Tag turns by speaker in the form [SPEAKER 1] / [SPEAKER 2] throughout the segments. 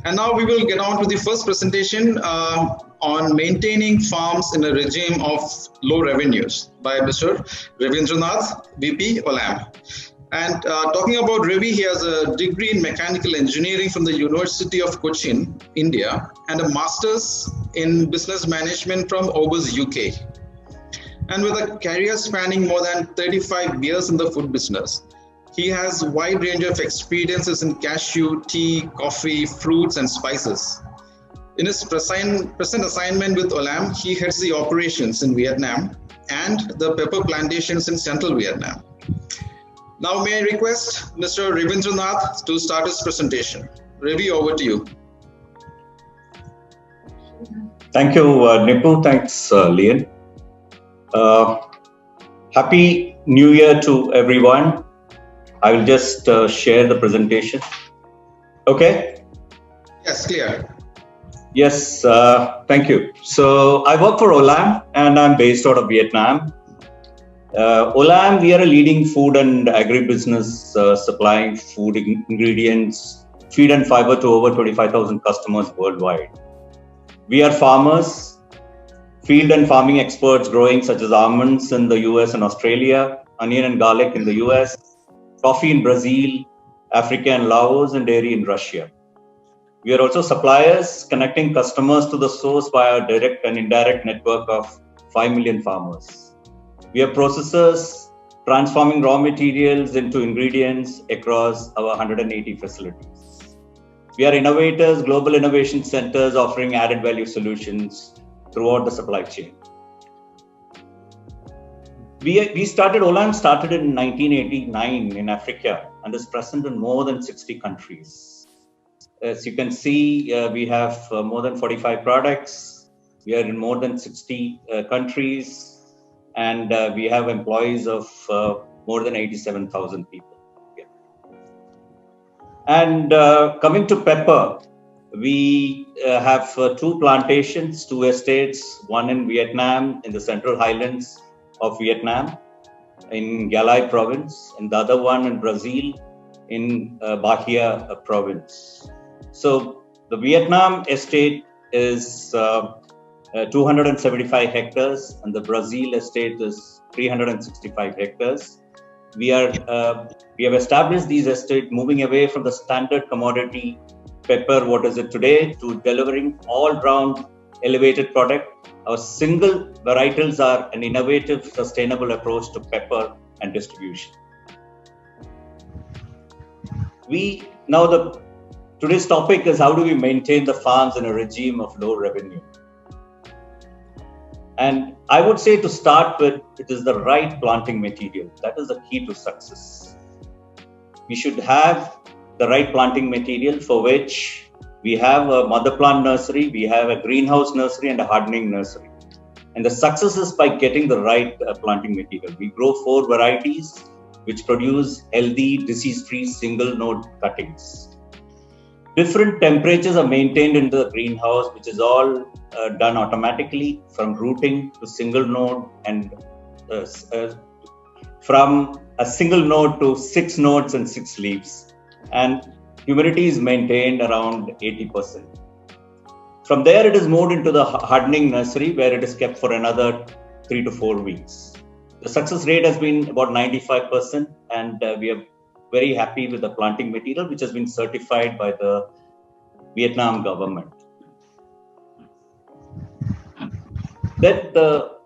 [SPEAKER 1] And now we will get on to the first presentation on maintaining farms in a regime of low revenues by Mr. Ravindranath, VP, Olam. And talking about Ravi, he has a degree in mechanical engineering from the University of Cochin, India, and a master's in business management from August, UK. And with a career spanning more than 35 years in the food business, he has a wide range of experiences in cashew, tea, coffee, fruits, and spices. In his present assignment with Olam, he heads the operations in Vietnam and the pepper plantations in central Vietnam. Now, may I request Mr. Ravindranath to start his presentation. Ravi, over to you.
[SPEAKER 2] Thank you, Nipu. Thanks, Lian. Happy New Year to everyone. I will just share the presentation. Okay?
[SPEAKER 1] Yes, clear.
[SPEAKER 2] Yes, thank you. So I work for Olam and I'm based out of Vietnam. Olam, we are a leading food and agribusiness supplying food ingredients, feed and fiber to over 25,000 customers worldwide. We are farmers, field and farming experts growing such as almonds in the US and Australia, onion and garlic in the US, coffee in Brazil, Africa and Laos, and dairy in Russia. We are also suppliers connecting customers to the source via a direct and indirect network of 5 million farmers. We are processors transforming raw materials into ingredients across our 180 facilities. We are innovators, global innovation centers offering added value solutions throughout the supply chain. Olam started in 1989 in Africa and is present in more than 60 countries. As you can see, we have more than 45 products. We are in more than 60 countries. And we have employees of more than 87,000 people. Yeah. And coming to pepper, we have two plantations, two estates, one in Vietnam, in the Central Highlands of Vietnam, in Galai province, and the other one in Brazil, in Bahia province. So the Vietnam estate is 275 hectares, and the Brazil estate is 365 hectares. We have established these estates moving away from the standard commodity pepper, what is it today, to delivering all-round elevated product. Our single varietals are an innovative, sustainable approach to pepper and distribution. Today's topic is how do we maintain the farms in a regime of low revenue? And I would say to start with, it is the right planting material. That is the key to success. We should have the right planting material, for which we have a mother plant nursery, we have a greenhouse nursery and a hardening nursery. And the success is by getting the right planting material. We grow 4 varieties which produce healthy, disease-free single node cuttings. Different temperatures are maintained in the greenhouse, which is all done automatically, from rooting to single node, and from a single node to 6 nodes and 6 leaves. And humidity is maintained around 80%. From there, it is moved into the hardening nursery, where it is kept for another 3 to 4 weeks. The success rate has been about 95%, and we are very happy with the planting material, which has been certified by the Vietnam government. Then the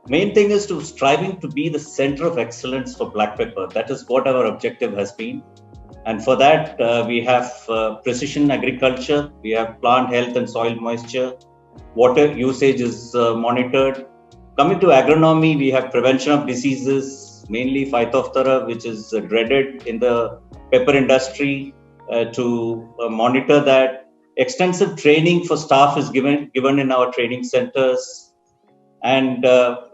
[SPEAKER 2] main thing is to striving to be the center of excellence for black pepper. That is what our objective has been. And for that, we have precision agriculture, we have plant health and soil moisture, water usage is monitored. Coming to agronomy, we have prevention of diseases, mainly Phytophthora, which is dreaded in the pepper industry, to monitor that. Extensive training for staff is given in our training centers. And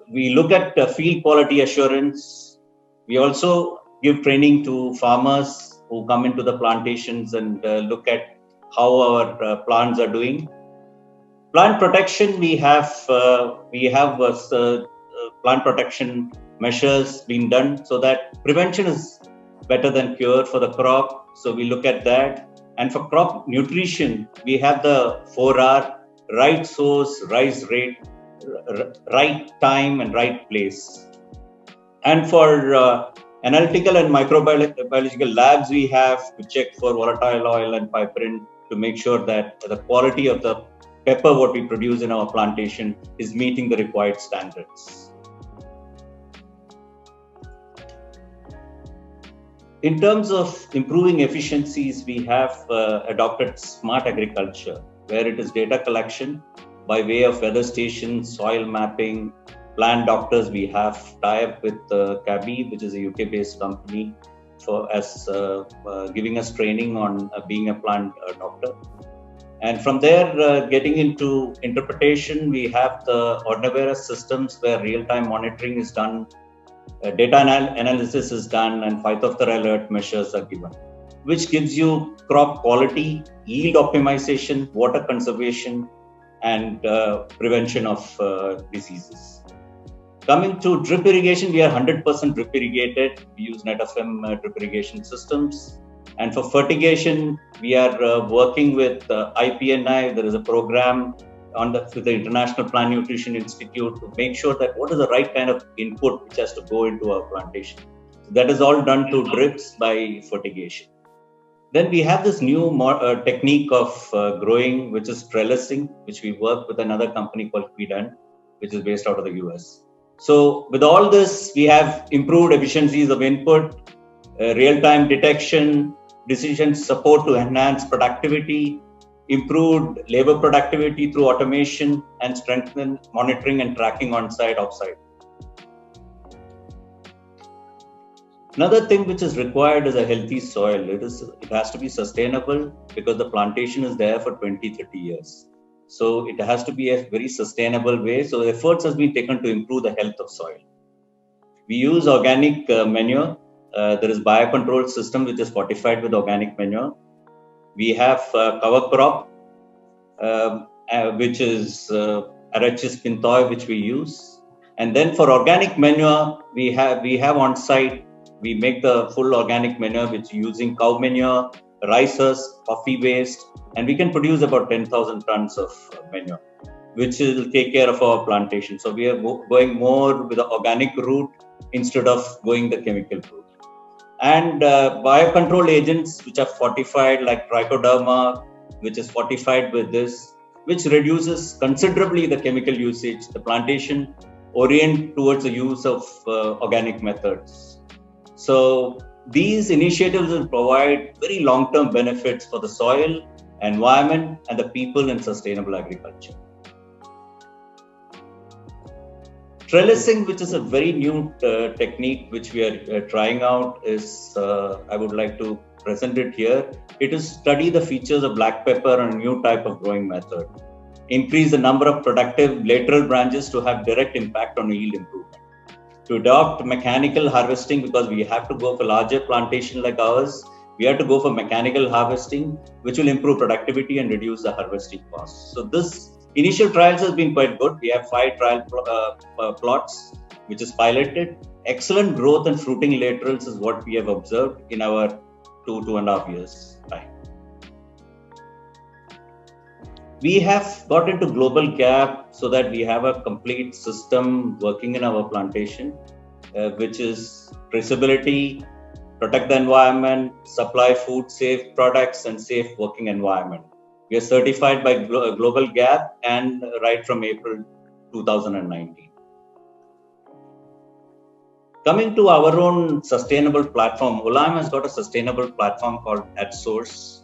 [SPEAKER 2] we look at field quality assurance. We also give training to farmers who come into the plantations and look at how our plants are doing. Plant protection, we have plant protection measures being done, so that prevention is better than cure for the crop. So we look at that. And for crop nutrition, we have the 4R, right source, right time, and right place. And for analytical and microbiological labs, we have to check for volatile oil and piperine to make sure that the quality of the pepper what we produce in our plantation is meeting the required standards. In terms of improving efficiencies, we have adopted smart agriculture, where it is data collection by way of weather stations, soil mapping, plant doctors. We have tie-up with Kabi, which is a UK-based company, for giving us training on being a plant doctor. And from there, getting into interpretation, we have the Ordinavera systems where real-time monitoring is done, data analysis is done, and phytophthora alert measures are given, which gives you crop quality, yield optimization, water conservation, and prevention of diseases. Coming to drip irrigation, we are 100% drip irrigated. We use NetFM drip irrigation systems. And for fertigation, we are working with IPNI. There is a program with the International Plant Nutrition Institute to make sure that what is the right kind of input which has to go into our plantation. So that is all done through drips by fertigation. Then we have this new technique of growing, which is trellising, which we work with another company called Quident, which is based out of the US. So with all this, we have improved efficiencies of input, real-time detection, decision support to enhance productivity, improved labor productivity through automation, and strengthen monitoring and tracking on-site, off-site. Another thing which is required is a healthy soil. It has to be sustainable because the plantation is there for 20-30 years. So it has to be a very sustainable way. So efforts has been taken to improve the health of soil. We use organic manure. There is biocontrol system which is fortified with organic manure. We have cover crop, which is Arachis pinthoi, which we use. And then for organic manure, we have on site. We make the full organic manure, which using cow manure, rice husk, coffee waste, and we can produce about 10,000 tons of manure, which will take care of our plantation. So we are going more with the organic route instead of going the chemical route. And biocontrol agents, which are fortified, like trichoderma, which is fortified with this, which reduces considerably the chemical usage. The plantation orient towards the use of organic methods. So these initiatives will provide very long-term benefits for the soil, environment, and the people in sustainable agriculture. Trellising, which is a very new technique which we are trying out, is I would like to present it here. It is study the features of black pepper and a new type of growing method. Increase the number of productive lateral branches to have direct impact on yield improvement. To adopt mechanical harvesting, because we have to go for larger plantation like ours, we have to go for mechanical harvesting, which will improve productivity and reduce the harvesting costs. So this initial trials has been quite good. We have 5 trial plots, which is piloted. Excellent growth and fruiting laterals is what we have observed in our 2.5 years time. We have got into global gap so that we have a complete system working in our plantation, which is traceability, protect the environment, supply food safe products, and safe working environment. We are certified by Global Gap and right from April 2019. Coming to our own sustainable platform, Olam has got a sustainable platform called AdSource.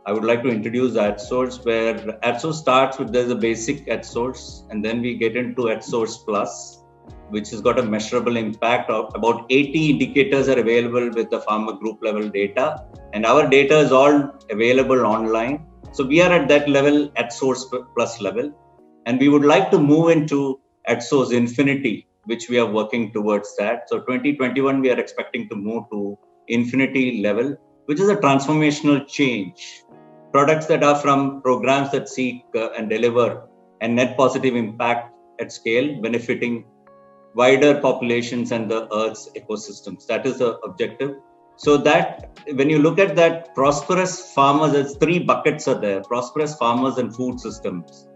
[SPEAKER 2] I would like to introduce AdSource, where AdSource starts with there's a basic AdSource, and then we get into AdSource Plus, which has got a measurable impact of about 80 indicators are available with the farmer group level data, and our data is all available online. So we are at that level, AdSource Plus level, and we would like to move into AdSource Infinity, which we are working towards that. So 2021, we are expecting to move to Infinity level, which is a transformational change. Products that are from programs that seek and deliver a net positive impact at scale, benefiting wider populations and the Earth's ecosystems. That is the objective. So that when you look at that prosperous farmers, there's three buckets are there: prosperous farmers and food systems.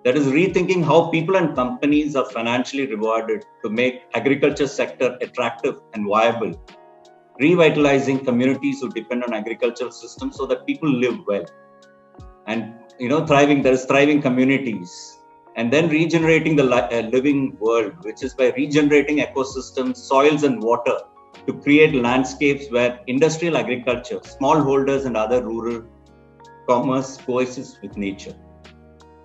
[SPEAKER 2] That is rethinking how people and companies are financially rewarded to make agriculture sector attractive and viable, revitalizing communities who depend on agricultural systems so that people live well and thriving. There is thriving communities, and then regenerating the living world, which is by regenerating ecosystems, soils, and water to create landscapes where industrial agriculture, smallholders, and other rural commerce coexist with nature.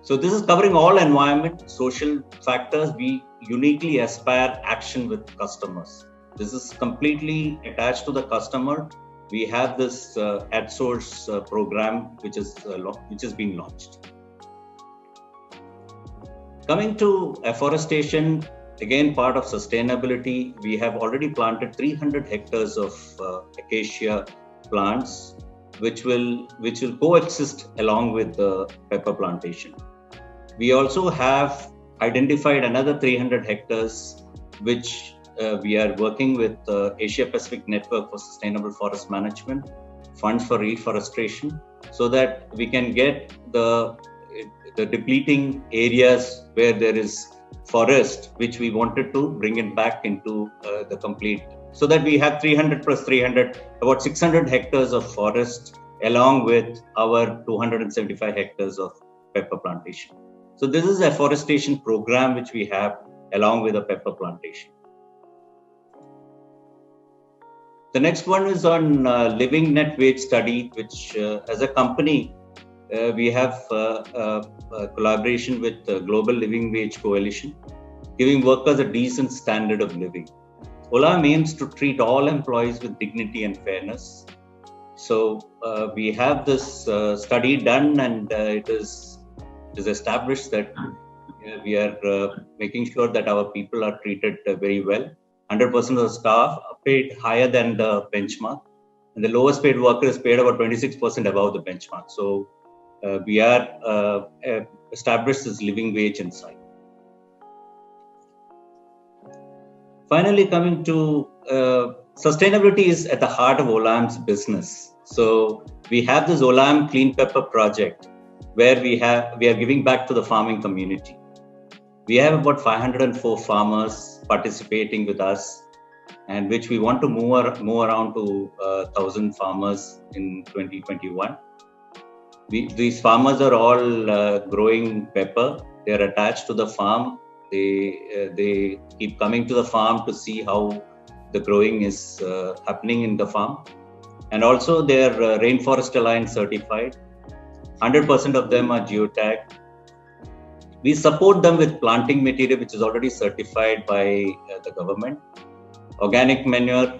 [SPEAKER 2] So this is covering all environment, social factors. We uniquely aspire action with customers. This is completely attached to the customer. We have this AdSource program, which is being launched. Coming to afforestation, again part of sustainability, we have already planted 300 hectares of acacia plants, which will coexist along with the pepper plantation. We also have identified another 300 hectares, which we are working with Asia Pacific Network for Sustainable Forest Management, funds for reforestation, so that we can get the depleting areas where there is forest, which we wanted to bring it back into the complete, so that we have 300 plus 300, about 600 hectares of forest, along with our 275 hectares of pepper plantation. So this is a afforestation program which we have along with a pepper plantation. The next one is on living net wage study, which as a company, we have a collaboration with the Global Living Wage Coalition, giving workers a decent standard of living. Olam aims to treat all employees with dignity and fairness. So we have this study done, and it is established that we are making sure that our people are treated very well. 100% of the staff are paid higher than the benchmark, and the lowest paid worker is paid about 26% above the benchmark. So we are established as living wage inside. Finally, coming to sustainability is at the heart of Olam's business. So we have this Olam Clean Pepper project, where we are giving back to the farming community. We have about 504 farmers participating with us, and which we want to move around to 1,000 farmers in 2021. These farmers are all growing pepper. They are attached to the farm. They keep coming to the farm to see how the growing is happening in the farm. And also they are Rainforest Alliance certified. 100% of them are geotagged. We support them with planting material, which is already certified by the government. Organic manure,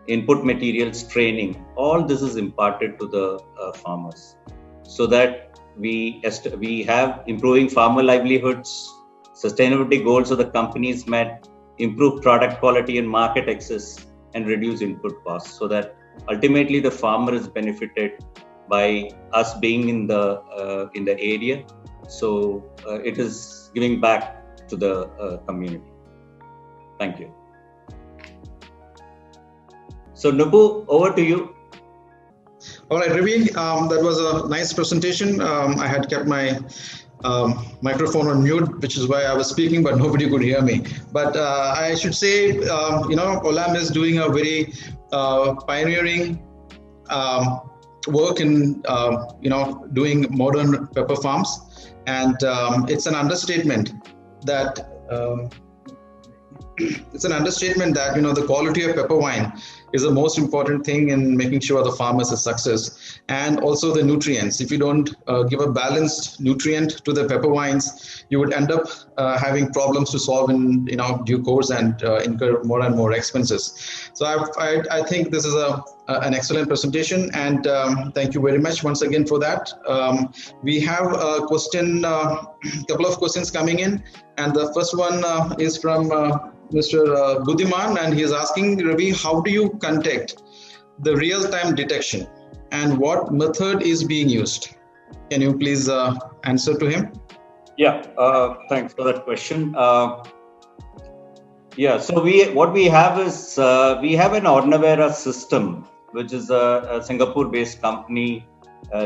[SPEAKER 2] input materials, training, all this is imparted to the farmers, so that we have improving farmer livelihoods, sustainability goals of the companies met, improve product quality and market access, and reduce input costs, so that ultimately the farmer is benefited by us being in the area. So it is giving back to the community. Thank you. So Nupu, over to you.
[SPEAKER 1] All right, Ravi, that was a nice presentation. I had kept my microphone on mute, which is why I was speaking, but nobody could hear me. But I should say, Olam is doing a very pioneering work in, doing modern pepper farms. And it's an understatement that the quality of pepper wine is the most important thing in making sure the farm is a success, and also the nutrients. If you don't give a balanced nutrient to the pepper wines, you would end up having problems to solve in due course and incur more and more expenses. So I think this is an excellent presentation, and thank you very much once again for that. We have a question, couple of questions coming in, and the first one is from Mr. Buddhiman, and he is asking, Ravi, how do you conduct the real-time detection and what method is being used? Can you please answer to him?
[SPEAKER 2] Yeah, thanks for that question. So what we have is we have an Ordinavera system which is a Singapore-based company.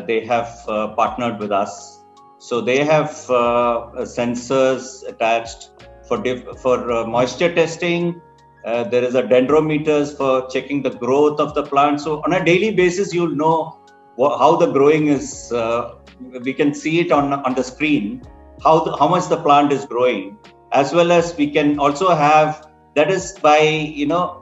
[SPEAKER 2] They have partnered with us. So they have sensors attached for moisture testing. There is a dendrometers for checking the growth of the plant. So on a daily basis, you'll know how the growing is. We can see it on the screen, how much the plant is growing, as well as we can also have, that is by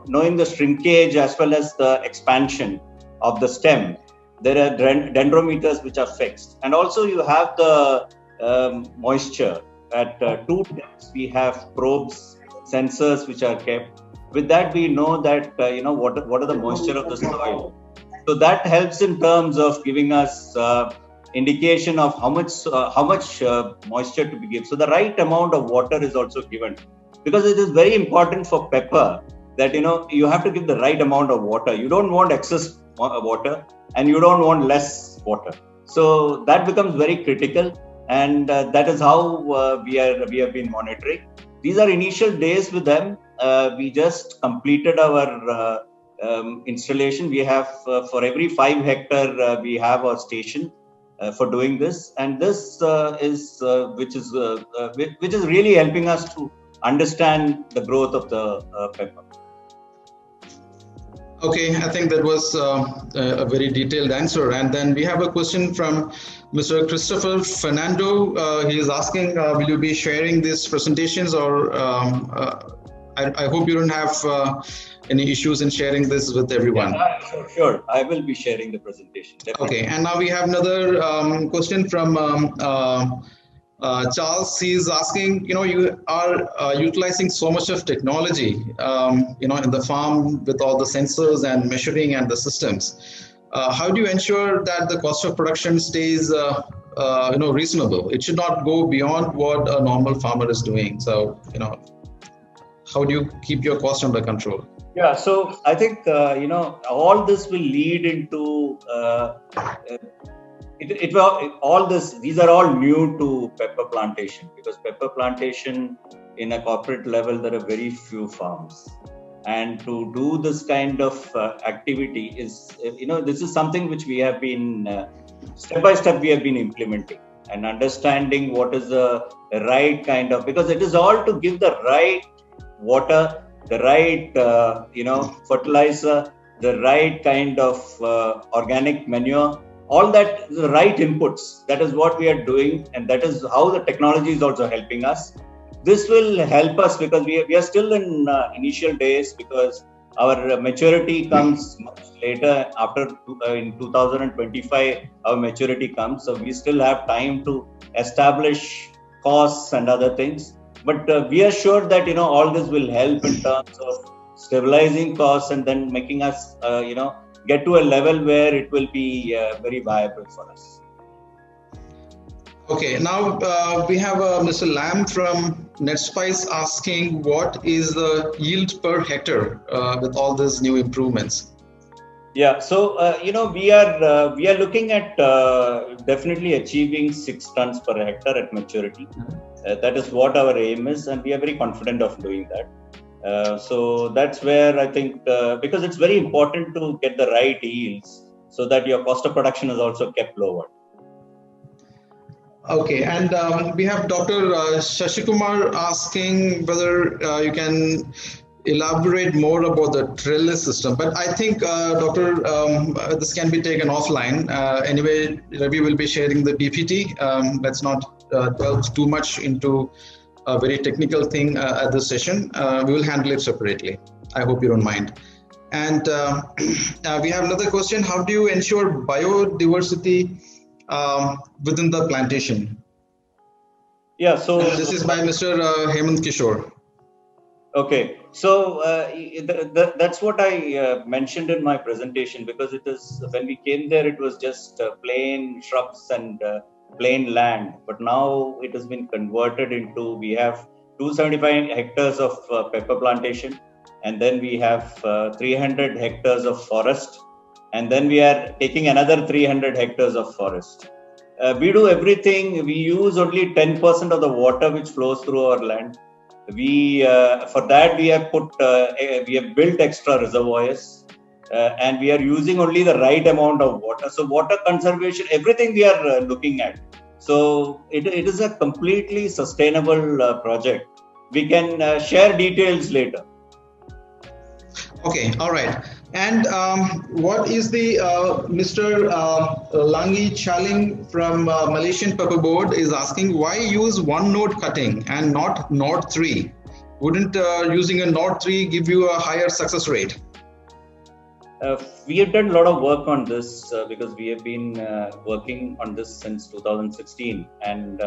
[SPEAKER 2] knowing the shrinkage as well as the expansion of the stem. There are dendrometers which are fixed, and also you have the moisture at 2 depths. We have probes, sensors which are kept. With that, we know that what are the moisture of the soil. So that helps in terms of giving us indication of how much moisture to be given. So the right amount of water is also given, because it is very important for pepper that you have to give the right amount of water. You don't want excess water, and you don't want less water. So that becomes very critical, and that is how we have been monitoring. These are initial days with them. We just completed our installation. We have for every 5 hectare we have a station for doing this, and this is which is really helping us to understand the growth of the pepper.
[SPEAKER 1] Okay, I think that was a very detailed answer. And then we have a question from Mr. Christopher Fernando. He is asking, will you be sharing these presentations, or I hope you don't have any issues in sharing this with everyone.
[SPEAKER 2] Yeah, sure. I will be sharing the presentation. Definitely.
[SPEAKER 1] Okay, and now we have another question from Charles. He's asking, you are utilizing so much of technology, in the farm with all the sensors and measuring and the systems. How do you ensure that the cost of production stays, reasonable? It should not go beyond what a normal farmer is doing. So, how do you keep your cost under control?
[SPEAKER 2] Yeah, so I think all this will lead into these are all new to pepper plantation, because pepper plantation in a corporate level, there are very few farms, and to do this kind of activity is this is something which we have been step by step we have been implementing, and understanding what is the right kind of, because it is all to give the right water, the right fertilizer, the right kind of organic manure, all that, the right inputs. That is what we are doing, and that is how the technology is also helping us. This will help us because we are still in initial days, because our maturity comes much later. After in 2025 our maturity comes, so we still have time to establish costs and other things. But we are sure that all this will help in terms of stabilizing costs, and then making us get to a level where it will be very viable for us.
[SPEAKER 1] Okay, now we have Mr. Lam from NetSpice asking, what is the yield per hectare with all these new improvements?
[SPEAKER 2] Yeah, so we are looking at definitely achieving 6 tons per hectare at maturity. That is what our aim is, and we are very confident of doing that. So that's where I think, because it's very important to get the right yields, so that your cost of production is also kept lower.
[SPEAKER 1] Okay, and we have Dr. Shashikumar asking whether you can elaborate more about the trellis system. But I think, Doctor, this can be taken offline. Anyway, Ravi will be sharing the PPT. Let's not delve too much into a very technical thing at this session. We will handle it separately. I hope you don't mind. And we have another question. How do you ensure biodiversity within the plantation?
[SPEAKER 2] Yeah, so
[SPEAKER 1] this is by Mr. Hemant Kishore.
[SPEAKER 2] Okay, so that's what I mentioned in my presentation, because it is, when we came there, it was just plain shrubs and plain land, but now it has been converted into, we have 275 hectares of pepper plantation, and then we have 300 hectares of forest, and then we are taking another 300 hectares of forest. We do everything. We use only 10% of the water which flows through our land. We for that we have built extra reservoirs. and we are using only the right amount of water. So water conservation, everything we are looking at. So it is a completely sustainable project. We can share details later.
[SPEAKER 1] Okay, all right. And what is the Mr. Langi Chaling from Malaysian Pepper Board is asking, why use one node cutting and not node 3? Wouldn't using a node 3 give you a higher success rate?
[SPEAKER 2] We have done a lot of work on this because we have been working on this since 2016. And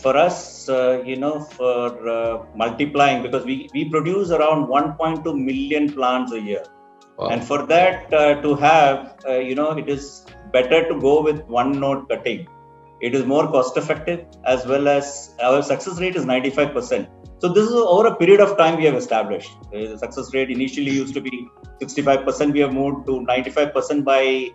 [SPEAKER 2] for us, for multiplying, because we produce around 1.2 million plants a year. Wow. And for that to have, it is better to go with one node cutting. It is more cost effective, as well as our success rate is 95%. So this is over a period of time we have established. The success rate initially used to be 65%. We have moved to 95% by,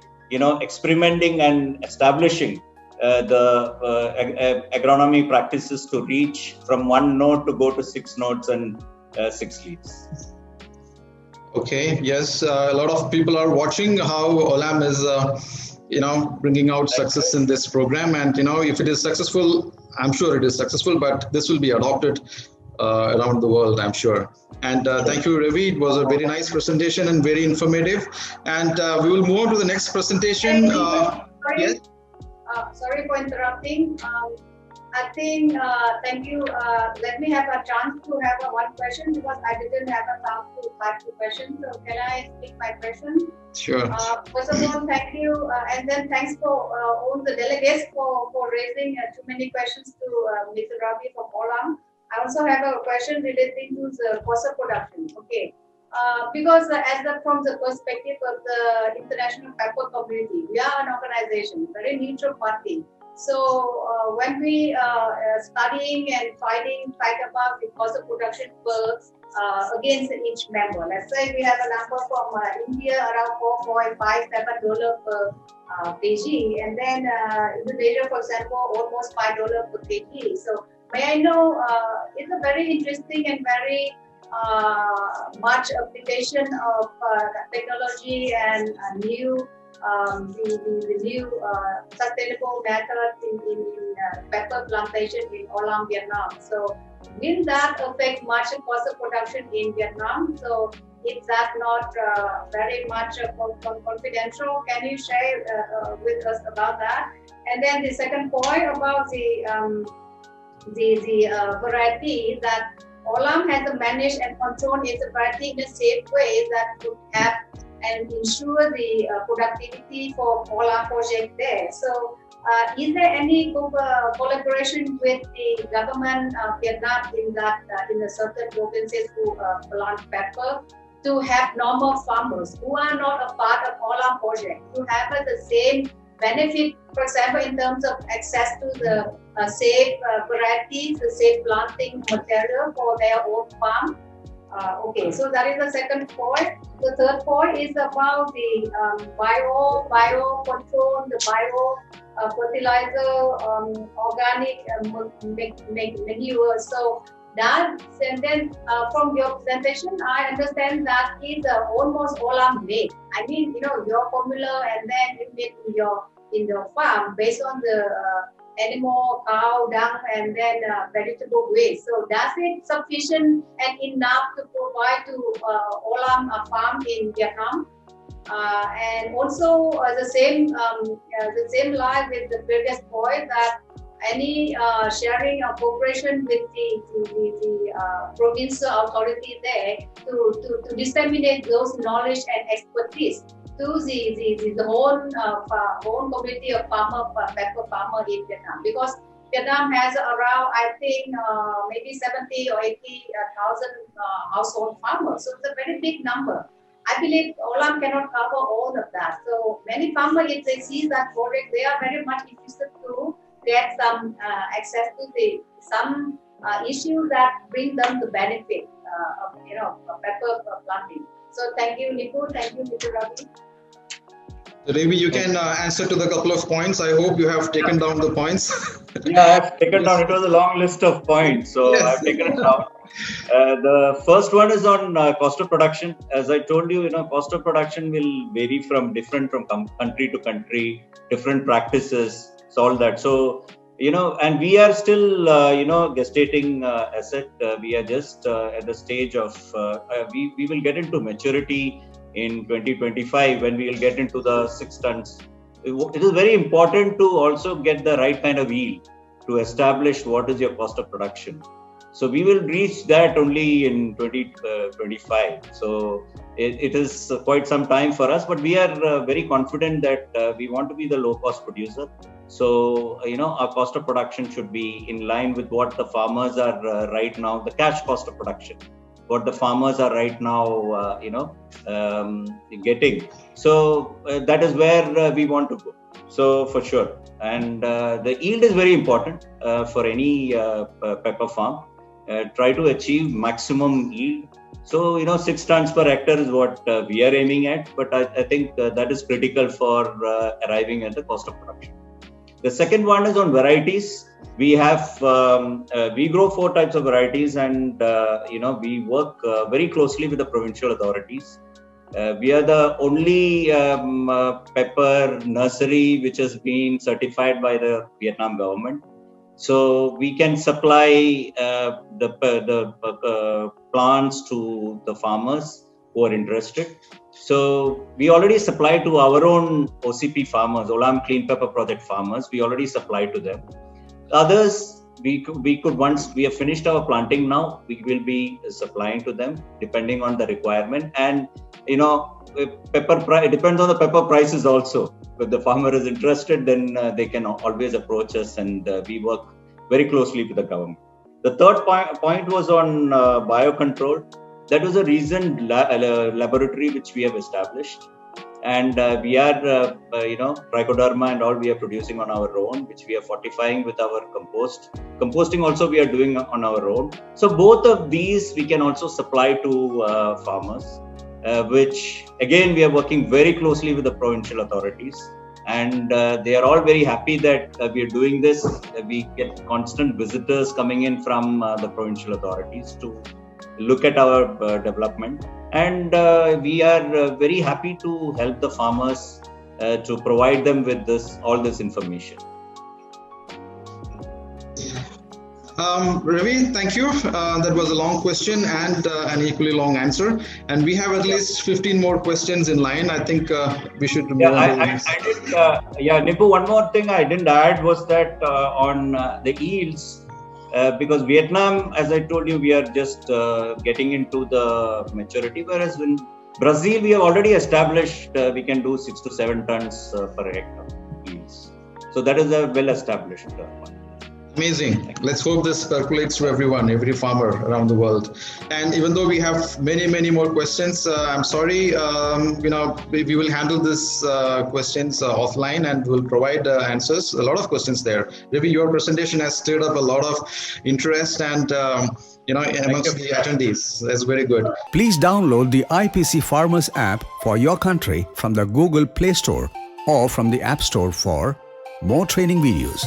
[SPEAKER 2] experimenting and establishing the agronomy practices to reach from one node to go to 6 nodes and 6 leaves.
[SPEAKER 1] Okay. Yes, a lot of people are watching how Olam is, bringing out success in this program. And if it is successful, I'm sure it is successful. But this will be adopted around the world, I'm sure. And thank you, Ravi. It was a very nice presentation and very informative. And we will move on to the next presentation.
[SPEAKER 3] Yes. Sorry for interrupting. I think, thank you. Let me have a chance to have one question, because I didn't have a chance to ask the question. So can I speak my question?
[SPEAKER 1] Sure.
[SPEAKER 3] First of all, thank you. And then thanks for all the delegates for raising too many questions to Mr. Ravi from Olam. I also have a question relating to the cost of production. Okay. Because from the perspective of the international pepper community, we are an organization, very neutral party. So when we studying and fight about the cost of production against each member. Let's say we have a number from India around $4.57 per kg, and then Indonesia, for example, almost $5 per kg. So may I know, it's a very interesting and very much application of technology and new the new sustainable method in pepper plantation in Olam, Vietnam. So will that affect much cost of production in Vietnam? So is that not very much confidential? Can you share with us about that? And then the second point about the variety, that Olam has to manage and control its variety in a safe way that would have and ensure the productivity for Olam project there. So is there any collaboration with the government of Vietnam in that in a certain provinces who plant pepper, to have normal farmers who are not a part of Olam project to have the same benefit, for example, in terms of access to the safe varieties, the safe planting material for their own farm? Okay, so that is the second point. The third point is about the bio control, the bio fertilizer, organic manure. So that, and then from your presentation, I understand that is almost Olam made. I mean, your formula, and then you make in your farm based on the animal, cow dung, and then vegetable waste. So does it sufficient and enough to provide to Olam farm in Vietnam? And also the same line with the previous point, that any sharing or cooperation with the provincial authority there to disseminate those knowledge and expertise to the whole community of pepper farmer in Vietnam, because Vietnam has around, I think, maybe 70 or 80,000 household farmers. So it's a very big number. I believe Olam cannot cover all of that. So many farmers, if they see that project, they are very much interested to get some access to some issues that bring them the benefit of pepper planting. So thank you, Nipu. Thank you, Mr. Ravi.
[SPEAKER 1] Ravi, you can answer to the couple of points. I hope you have taken down the points.
[SPEAKER 2] Yeah, I've taken down. It was a long list of points, so
[SPEAKER 1] Yes.
[SPEAKER 2] I've taken it down. The first one is on cost of production. As I told you, cost of production will vary from country to country, different practices, so all that. So, and we are still, gestating asset. We are just at the stage of, we will get into maturity in 2025 when we will get into the 6 tons. It is very important to also get the right kind of yield to establish what is your cost of production. So we will reach that only in 2025. So it is quite some time for us, but we are very confident that we want to be the low cost producer. So, our cost of production should be in line with what the farmers are right now, the cash cost of production, what the farmers are right now, getting. So that is where we want to go. So for sure. And the yield is very important for any pepper farm. Try to achieve maximum yield. So, 6 tons per hectare is what we are aiming at. But I think that is critical for arriving at the cost of production. The second one is on varieties. We have, we grow 4 types of varieties, and, we work very closely with the provincial authorities. We are the only pepper nursery which has been certified by the Vietnam government. So we can supply the plants to the farmers who are interested. So we already supply to our own OCP farmers, Olam Clean Pepper Project farmers. We already supply to them. Others, we could once we have finished our planting now, we will be supplying to them depending on the requirement. And it depends on the pepper prices also. If the farmer is interested, then they can always approach us, and we work very closely with the government. The third point was on biocontrol. That was a recent laboratory which we have established, and we are, trichoderma and all we are producing on our own, which we are fortifying with our compost. Composting also we are doing on our own. So both of these we can also supply to farmers, which again we are working very closely with the provincial authorities, and they are all very happy that we are doing this. We get constant visitors coming in from the provincial authorities to look at our development, and we are very happy to help the farmers to provide them with all this information.
[SPEAKER 1] Ravi, thank you. That was a long question and an equally long answer. And we have at least 15 more questions in line. I think we should move on.
[SPEAKER 2] Nipu, one more thing I didn't add was that on the yields, because Vietnam, as I told you, we are just getting into the maturity, whereas in Brazil, we have already established we can do 6 to 7 tons per hectare yields. So that is a well-established one.
[SPEAKER 1] Amazing. Let's hope this percolates to everyone, every farmer around the world. And even though we have many more questions, I'm sorry, we will handle this questions offline, and we'll provide answers. A lot of questions there. Ravi, your presentation has stirred up a lot of interest and amongst the attendees. That's very good.
[SPEAKER 4] Please download the IPC Farmers app for your country from the Google Play Store or from the App Store for more training videos,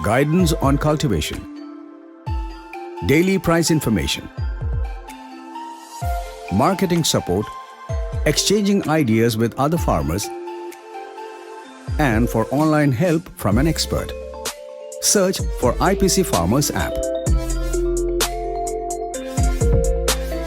[SPEAKER 4] guidance on cultivation, daily price information, marketing support, exchanging ideas with other farmers, and for online help from an expert. Search for IPC Farmers app.